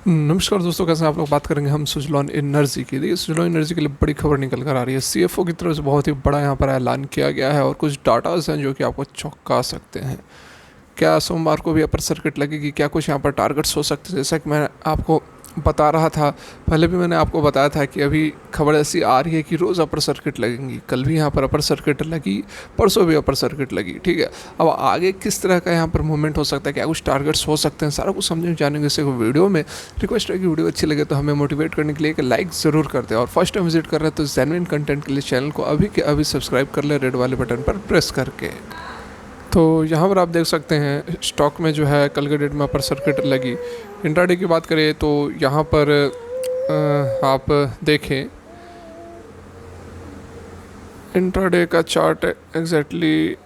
नमस्कार दोस्तों, कैसे हैं आप लोग। बात करेंगे हम सुजलॉन एनर्जी की। देखिए, सुजलॉन एनर्जी के लिए बड़ी खबर निकल कर आ रही है। सीएफओ की तरफ से बहुत ही बड़ा यहाँ पर ऐलान किया गया है और कुछ डाटाज हैं जो कि आपको चौंका सकते हैं। क्या सोमवार को भी अपर सर्किट लगेगी? क्या कुछ यहाँ पर टारगेट्स हो सकते हैं? जैसा कि मैं आपको बता रहा था, पहले भी मैंने आपको बताया था कि अभी खबर ऐसी आ रही है कि रोज़ अपर सर्किट लगेंगी। कल भी यहाँ पर अपर सर्किट लगी, परसों भी अपर सर्किट लगी। ठीक है, अब आगे किस तरह का यहाँ पर मूवमेंट हो सकता है, क्या कुछ टारगेट्स हो सकते हैं, सारा कुछ समझने जानेंगे इस वीडियो में। रिक्वेस्ट है कि वीडियो अच्छी लगे तो हमें मोटिवेट करने के लिए एक लाइक ज़रूर कर दें, और फर्स्ट टाइम विजिट कर रहे हैं तो जेन्युइन कंटेंट के लिए चैनल को अभी के अभी सब्सक्राइब कर ले, रेड वाले बटन पर प्रेस करके। तो यहाँ पर आप देख सकते हैं स्टॉक में जो है कल के डेट में अपर सर्किट लगी। इंट्राडे की बात करें तो यहाँ पर आप देखें इंट्राडे का चार्ट एग्जैक्टली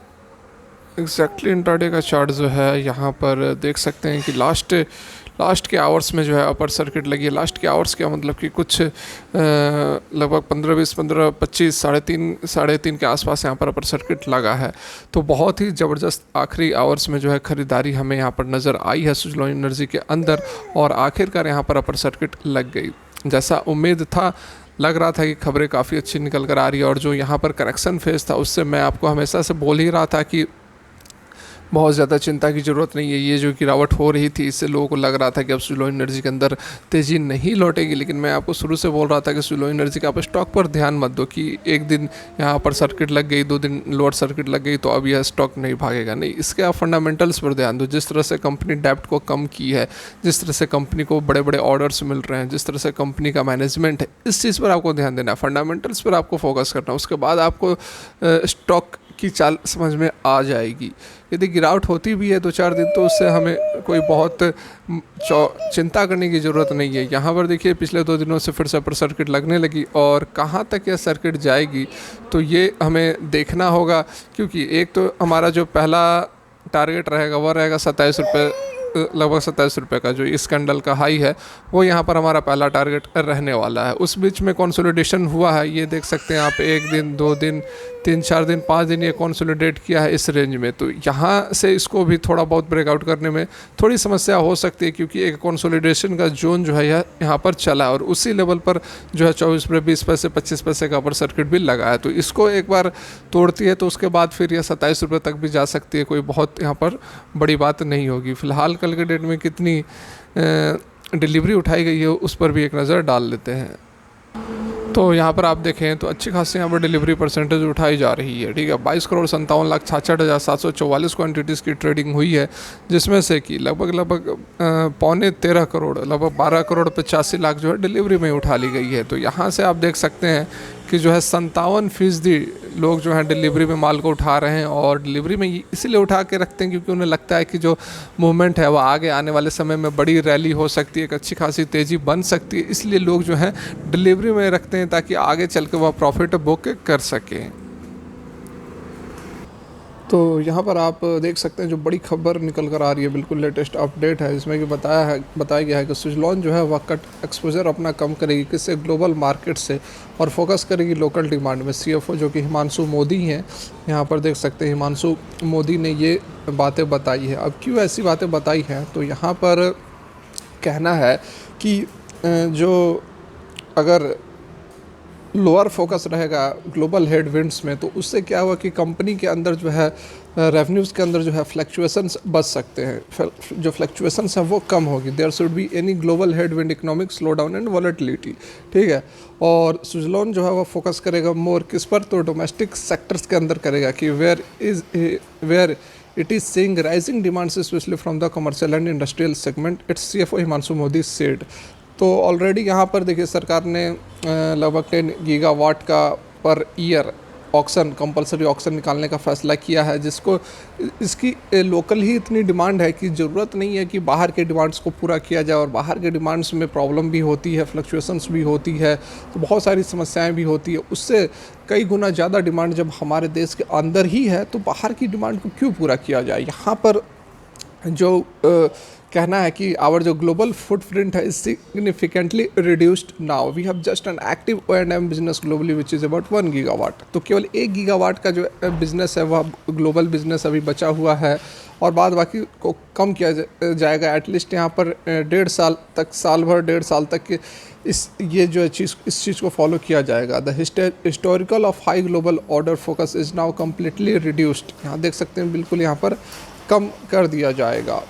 इंट्राडे का चार्ट जो है यहाँ पर देख सकते हैं कि लास्ट के आवर्स में जो है अपर सर्किट लगी है। लास्ट के आवर्स क्या मतलब कि कुछ लगभग 15-20 साढ़े तीन के आसपास यहाँ पर अपर सर्किट लगा है। तो बहुत ही ज़बरदस्त आखिरी आवर्स में जो है ख़रीदारी हमें यहाँ पर नज़र आई है सुजलॉन एनर्जी के अंदर, और आखिरकार यहाँ पर अपर सर्किट लग गई। जैसा उम्मीद था, लग रहा था कि खबरें काफ़ी अच्छी निकल कर आ रही है। और जो यहाँ पर करेक्शन फेज था उससे मैं आपको हमेशा से बोल ही रहा था कि बहुत ज़्यादा चिंता की ज़रूरत नहीं है। ये जो गिरावट हो रही थी इससे लोगों को लग रहा था कि अब सुजलॉन एनर्जी के अंदर तेज़ी नहीं लौटेगी, लेकिन मैं आपको शुरू से बोल रहा था कि सुजलॉन एनर्जी का आप स्टॉक पर ध्यान मत दो कि एक दिन यहाँ पर सर्किट लग गई, 2 दिन लोअर सर्किट लग गई तो अब यह स्टॉक नहीं भागेगा। नहीं, इसके आप फंडामेंटल्स पर ध्यान दो। जिस तरह से कंपनी डेब्ट को कम की है, जिस तरह से कंपनी को बड़े बड़े ऑर्डर्स मिल रहे हैं, जिस तरह से कंपनी का मैनेजमेंट है, इस चीज़ पर आपको ध्यान देना है, फंडामेंटल्स पर आपको फोकस करना है। उसके बाद आपको स्टॉक की चाल समझ में आ जाएगी। यदि गिरावट होती भी है 2-4 दिन तो उससे हमें कोई बहुत चिंता करने की ज़रूरत नहीं है। यहाँ पर देखिए पिछले 2 दिनों से फिर से अपर सर्किट लगने लगी, और कहाँ तक यह सर्किट जाएगी तो ये हमें देखना होगा। क्योंकि एक तो हमारा जो पहला टारगेट रहेगा वह रहेगा 27 रुपये, लगभग 27 रुपये का जो इस कैंडल का हाई है वो यहाँ पर हमारा पहला टारगेट रहने वाला है। उस बीच में कंसोलिडेशन हुआ है, ये देख सकते हैं आप, 1 दिन 2 दिन 3-4 दिन 5 दिन ये कंसोलिडेट किया है इस रेंज में। तो यहाँ से इसको भी थोड़ा बहुत ब्रेकआउट करने में थोड़ी समस्या हो सकती है, क्योंकि एक कंसोलिडेशन का जोन जो है यह यहाँ पर चला है, और उसी लेवल पर जो है 24 रुपये 20 पैसे 25 पैसे का अपर सर्किट भी लगा है। तो इसको एक बार तोड़ती है तो उसके बाद फिर यह 27 रुपये तक भी जा सकती है, कोई बहुत यहाँ पर बड़ी बात नहीं होगी। फिलहाल कल के डेट में कितनी डिलीवरी उठाई गई है उस पर भी एक नज़र डाल लेते हैं। तो यहाँ पर आप देखें तो अच्छी खासी यहाँ पर डिलीवरी परसेंटेज उठाई जा रही है। ठीक है, 22,57,66,744 क्वांटिटीज़ की ट्रेडिंग हुई है, जिसमें से कि लगभग 13.25 करोड़, लगभग 12,85,00,000 जो है डिलीवरी में उठा ली गई है। तो यहाँ से आप देख सकते हैं कि जो है 57% लोग जो हैं डिलीवरी में माल को उठा रहे हैं, और डिलीवरी में इसीलिए उठा के रखते हैं क्योंकि उन्हें लगता है कि जो मूवमेंट है वह आगे आने वाले समय में बड़ी रैली हो सकती है, एक अच्छी खासी तेज़ी बन सकती है, इसलिए लोग जो हैं डिलीवरी में रखते हैं ताकि आगे चल के वह प्रॉफिट बुक कर सकें। तो यहाँ पर आप देख सकते हैं जो बड़ी खबर निकल कर आ रही है, बिल्कुल लेटेस्ट अपडेट है, जिसमें कि बताया गया है कि सुजलॉन जो है वह कट एक्सपोजर अपना कम करेगी किससे, ग्लोबल मार्केट से, और फोकस करेगी लोकल डिमांड में। सीएफओ जो कि हिमांशु मोदी हैं, यहाँ पर देख सकते हैं हिमांशु मोदी ने ये बातें बताई है। अब क्यों ऐसी बातें बताई हैं, तो यहाँ पर कहना है कि जो अगर लोअर फोकस रहेगा ग्लोबल हेडविंड्स में तो उससे क्या हुआ कि कंपनी के अंदर जो है रेवेन्यूज़ के अंदर जो है फ्लक्चुएशंस बच सकते हैं, जो फ्लक्चुएशंस हैं वो कम होगी। There should be any global headwind, economic slow down and volatility. ठीक है, और सुजलॉन जो है वो फोकस करेगा मोर किस पर, तो डोमेस्टिक सेक्टर्स के अंदर करेगा कि where it is seeing rising demands specially from the commercial and industrial segment, its CFO Himanshu Modi said. तो ऑलरेडी यहाँ पर देखिए सरकार ने लगभग 10 गीगावाट का per year auction, compulsory auction निकालने का फैसला किया है, जिसको इसकी लोकल ही इतनी डिमांड है कि ज़रूरत नहीं है कि बाहर के डिमांड्स को पूरा किया जाए, और बाहर के डिमांड्स में प्रॉब्लम भी होती है, फ्लक्चुएशंस भी होती है, तो बहुत सारी समस्याएं भी होती है। उससे कई गुना ज़्यादा डिमांड जब हमारे देश के अंदर ही है तो बाहर की डिमांड को क्यों पूरा किया जाए। यहाँ पर जो कहना है कि आवर जो ग्लोबल फुटप्रिंट है is significantly reduced now, we have just an active O&M business globally which is about 1 gigawatt. तो केवल 1 गीगावाट का जो बिजनेस है वह ग्लोबल बिजनेस अभी बचा हुआ है, और बाद बाकी को कम किया जाएगा एटलीस्ट यहाँ पर 1.5 साल तक, साल भर 1.5 साल तक के ये जो चीज़, इस चीज़ को फॉलो किया जाएगा। The historical of high global order focus is now completely reduced, यहाँ देख सकते हैं बिल्कुल यहाँ पर कम कर दिया जाएगा।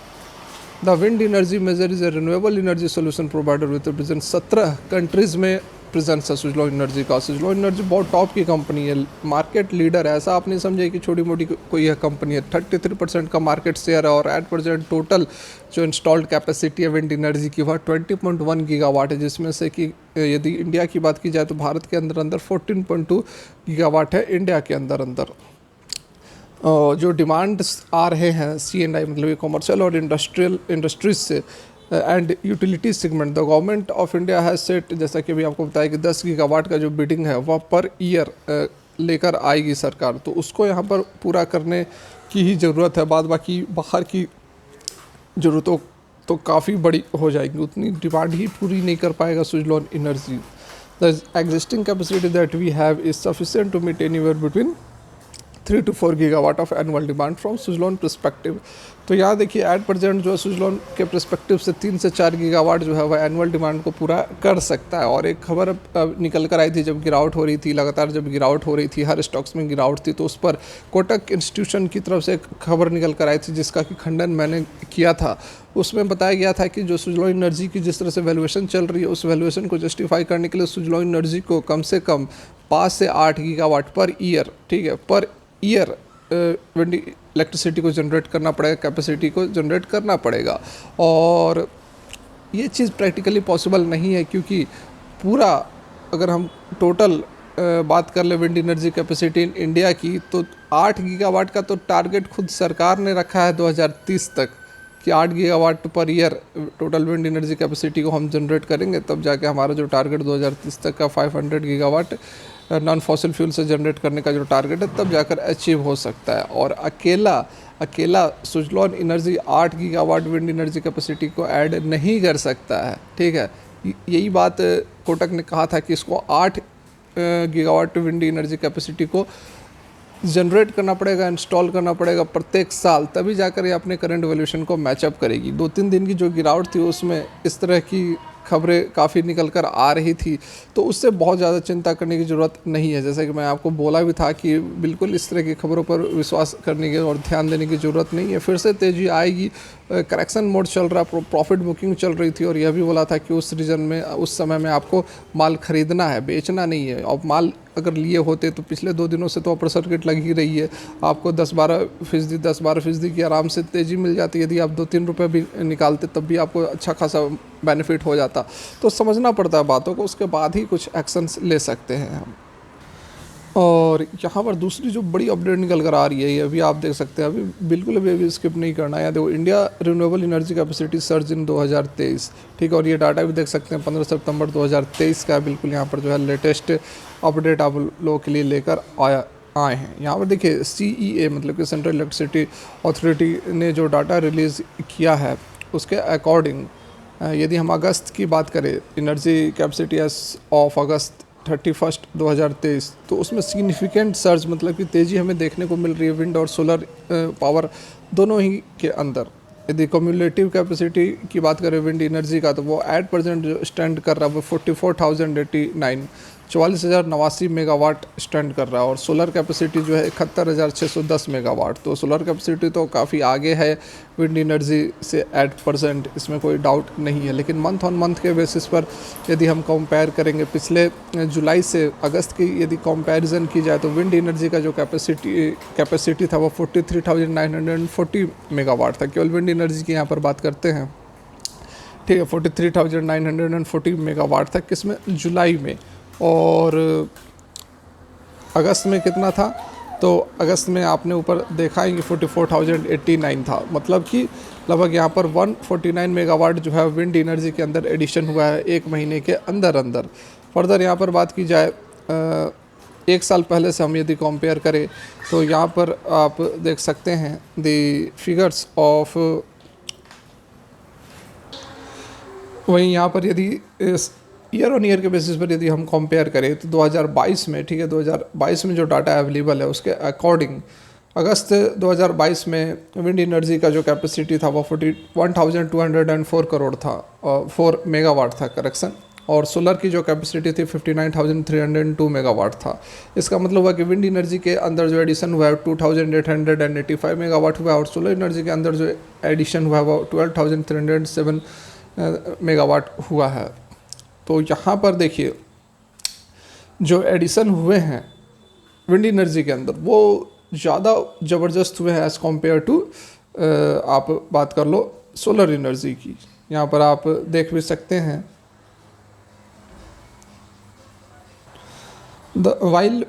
The wind energy major is a renewable energy solution provider with present 17 countries में प्रेजेंस है सुजलॉन एनर्जी का। सुजलॉन एनर्जी बहुत टॉप की कंपनी है, मार्केट लीडर है, ऐसा आप नहीं समझे कि छोटी मोटी कोई यह कंपनी है। 33% का मार्केट शेयर है, और एट प्रेजेंट टोटल जो इंस्टॉल्ड कैपेसिटी है विंड एनर्जी की वह 20.1 गीगावाट है, जिसमें से कि यदि इंडिया की बात की जाए तो भारत के अंदर अंदर 14.2 गीगावाट है इंडिया के अंदर अंदर। जो डिमांड्स आ रहे हैं C&I मतलब कॉमर्शियल और इंडस्ट्रीज से and utility segment, the government of India has set, जैसा कि अभी आपको बताया कि 10 गीगावाट का जो बिडिंग है वह पर ईयर लेकर आएगी सरकार, तो उसको यहाँ पर पूरा करने की ही ज़रूरत है। बाद बाकी बाहर की ज़रूरतों तो काफ़ी बड़ी हो जाएगी, उतनी डिमांड ही पूरी नहीं कर पाएगा Suzlon energy. The existing capacity that we have is sufficient to meet anywhere between 3 to 4 gigawatt of annual demand from Suzlon perspective. तो यहाँ देखिए एट प्रेजेंट जो है सुजलॉन के परस्पेक्टिव से 3 से 4 गीगावाट जो है वह एनुअल डिमांड को पूरा कर सकता है। और एक खबर निकल कर आई थी, जब गिरावट हो रही थी, लगातार जब गिरावट हो रही थी, हर स्टॉक्स में गिरावट थी, तो उस पर कोटक इंस्टीट्यूशन की तरफ से एक खबर निकल कर आई थी जिसका कि खंडन मैंने किया था। उसमें बताया गया था कि जो सुजलॉन एनर्जी की जिस तरह से वैल्यूएशन चल रही है, उस वैल्यूएशन को जस्टिफाई करने के लिए सुजलॉन एनर्जी को कम से कम 5 से 8 गीगावाट पर ईयर, ठीक है, पर ईयर विंड इलेक्ट्रिसिटी को जनरेट करना पड़ेगा, कैपेसिटी को जनरेट करना पड़ेगा। और ये चीज़ प्रैक्टिकली पॉसिबल नहीं है, क्योंकि पूरा अगर हम टोटल बात कर ले wind energy capacity in India की, तो 8 गीगावाट का तो टारगेट खुद सरकार ने रखा है 2030 तक कि 8 gigawatt per year total wind energy capacity को हम जनरेट करेंगे, तब जाके हमारा जो टारगेट 2030 तक का 500 गीगावाट नॉन फॉसिल फ्यूल से जनरेट करने का जो टारगेट है तब जाकर अचीव हो सकता है। और अकेला Suzlon energy 8 gigawatt wind energy capacity को ऐड नहीं कर सकता है, ठीक है। यही बात कोटक ने कहा था कि इसको 8 गीगावाट विंड एनर्जी कैपेसिटी को जनरेट करना पड़ेगा, इंस्टॉल करना पड़ेगा प्रत्येक साल, तभी जाकर ये अपने करंट वैल्यूएशन को मैचअप करेगी। 2-3 दिन की जो गिरावट थी उसमें इस तरह की खबरें काफ़ी निकल कर आ रही थी, तो उससे बहुत ज़्यादा चिंता करने की ज़रूरत नहीं है। जैसा कि मैं आपको बोला भी था कि बिल्कुल इस तरह की खबरों पर विश्वास करने की और ध्यान देने की ज़रूरत नहीं है। फिर से तेज़ी आएगी, करेक्शन मोड चल रहा, प्रॉफिट बुकिंग चल रही थी, और यह भी बोला था कि उस रीजन में, उस समय में आपको माल खरीदना है, बेचना नहीं है। और माल अगर लिए होते तो पिछले 2 दिनों से तो अपर सर्किट लग ही रही है, आपको 10-12% की आराम से तेज़ी मिल जाती। यदि आप 2-3 रुपये भी निकालते तब भी आपको अच्छा खासा बेनिफिट हो जाता। तो समझना पड़ता है बातों को, उसके बाद ही कुछ एक्शंस ले सकते हैं हम। और यहाँ पर दूसरी जो बड़ी अपडेट निकल कर आ रही है, ये अभी आप देख सकते हैं, अभी बिल्कुल अभी स्किप नहीं करना है। देखो, India renewable energy capacity surge इन 2023, ठीक है। और ये डाटा भी देख सकते हैं 15 सितंबर 2023 का, बिल्कुल यहाँ पर जो है लेटेस्ट अपडेट आप लोगों के लिए लेकर आए हैं। यहाँ पर देखिए CEA मतलब कि सेंट्रल इलेक्ट्रिसिटी अथॉरिटी ने जो डाटा रिलीज़ किया है उसके अकॉर्डिंग यदि हम अगस्त की बात करें, energy capacity as of August 31 2023, तो उसमें सिग्निफिकेंट सर्ज मतलब कि तेज़ी हमें देखने को मिल रही है विंड और सोलर पावर दोनों ही के अंदर। यदि कम्युलेटिव कैपेसिटी की बात करें विंड एनर्जी का, तो वो एट प्रेजेंट जो स्टैंड कर रहा है वो 44,089 44,089 मेगावाट स्टैंड कर रहा है। और सोलर कैपेसिटी जो है 71,610 मेगावाट। तो सोलर कैपेसिटी तो काफ़ी आगे है विंड एनर्जी से एट परसेंट, इसमें कोई डाउट नहीं है। लेकिन मंथ ऑन मंथ के बेसिस पर यदि हम कंपेयर करेंगे, पिछले जुलाई से अगस्त की यदि कंपैरिजन की जाए, तो विंड एनर्जी का जो कैपेसिटी था वो 43,940 मेगावाट था। केवल विंड एनर्जी की यहाँ पर बात करते हैं, ठीक है, 43,940 मेगावाट था किसमें, जुलाई में। और अगस्त में कितना था, तो अगस्त में आपने ऊपर देखा है कि 44,089 था। मतलब कि लगभग यहाँ पर 149 मेगावाट जो है विंड एनर्जी के अंदर एडिशन हुआ है 1 महीने के अंदर अंदर। फर्दर यहाँ पर बात की जाए 1 साल पहले से हम यदि कंपेयर करें, तो यहाँ पर आप देख सकते हैं द फिगर्स ऑफ वहीं यहाँ पर यदि इस ईयर ऑन ईयर के बेसिस पर यदि हम कंपेयर करें तो 2022 में, ठीक है, 2022 में जो डाटा अवेलेबल है उसके अकॉर्डिंग अगस्त 2022 में विंड एनर्जी का जो कैपेसिटी था वो 41,204 करोड़ था, 4 मेगावाट था, करेक्शन। और सोलर की जो कैपेसिटी थी 59,302 मेगावाट था। इसका मतलब हुआ कि विंड एनर्जी के अंदर जो एडिशन हुआ है 2,885 मेगावाट हुआ है, और सोलर एनर्जी के अंदर जो एडिशन हुआ है वो 12,307 मेगावाट हुआ है। तो यहाँ पर देखिए जो एडिशन हुए हैं विंड एनर्जी के अंदर वो ज़्यादा ज़बरदस्त हुए हैं एज़ कम्पेयर टू, आप बात कर लो सोलर एनर्जी की। यहाँ पर आप देख भी सकते हैं, the while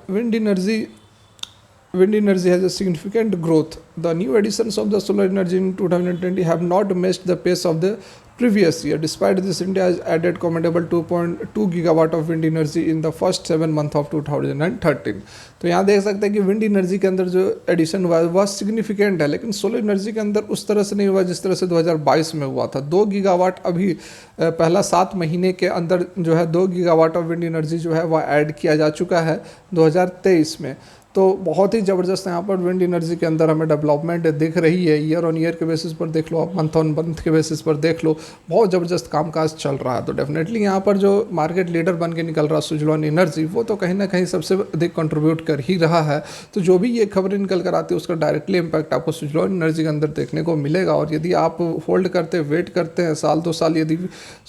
wind energy has a significant growth. The new additions of the solar energy in 2020 have not matched the pace of the previous year. Despite this, India has added commendable 2.2 gigawatt of wind energy in the first 7 months of 2013. तो यहाँ देख सकते हैं कि wind energy के अंदर जो addition हुआ है वह सिग्निफिकेंट है, लेकिन सोलर एनर्जी के अंदर उस तरह से नहीं हुआ जिस तरह से 2022 में हुआ था। 2 गीगावाट अभी पहला 7 महीने के अंदर जो है 2 गीगावाट ऑफ विंड एनर्जी जो है वह ऐड किया जा चुका है 2023 में। तो बहुत ही ज़बरदस्त यहाँ पर विंड एनर्जी के अंदर हमें डेवलपमेंट दिख रही है। ईयर ऑन ईयर के बेसिस पर देख लो, आप मंथ ऑन मंथ के बेसिस पर देख लो, बहुत ज़बरदस्त कामकाज चल रहा है। तो डेफिनेटली यहाँ पर जो मार्केट लीडर बन के निकल रहा है सुजलॉन एनर्जी, वो तो कहीं ना कहीं सबसे अधिक कंट्रीब्यूट कर ही रहा है। तो जो भी ये खबर निकल कर आती है उसका डायरेक्टली इम्पैक्ट आपको सुजलॉन एनर्जी के अंदर देखने को मिलेगा। और यदि आप होल्ड करते वेट करते हैं 1-2 साल यदि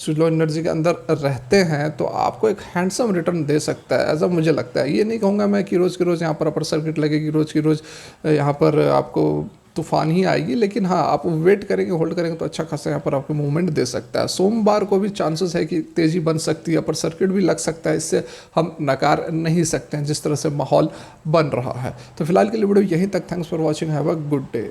सुजलॉन एनर्जी के अंदर रहते हैं तो आपको एक हैंडसम रिटर्न दे सकता है, ऐसा मुझे लगता है। ये नहीं कहूँगा मैं कि रोज़ के रोज़ यहाँ पर अपर सर्किट लगेगी, रोज़ की रोज़ यहाँ पर आपको तूफान ही आएगी, लेकिन हाँ आप वेट करेंगे, होल्ड करेंगे तो अच्छा खासा यहाँ पर आपको मूवमेंट दे सकता है। सोमवार को भी चांसेस है कि तेज़ी बन सकती है, अपर सर्किट भी लग सकता है, इससे हम नकार नहीं सकते हैं जिस तरह से माहौल बन रहा है। तो फिलहाल के लिए वीडियो यहीं तक। Thanks for watching, have a good day.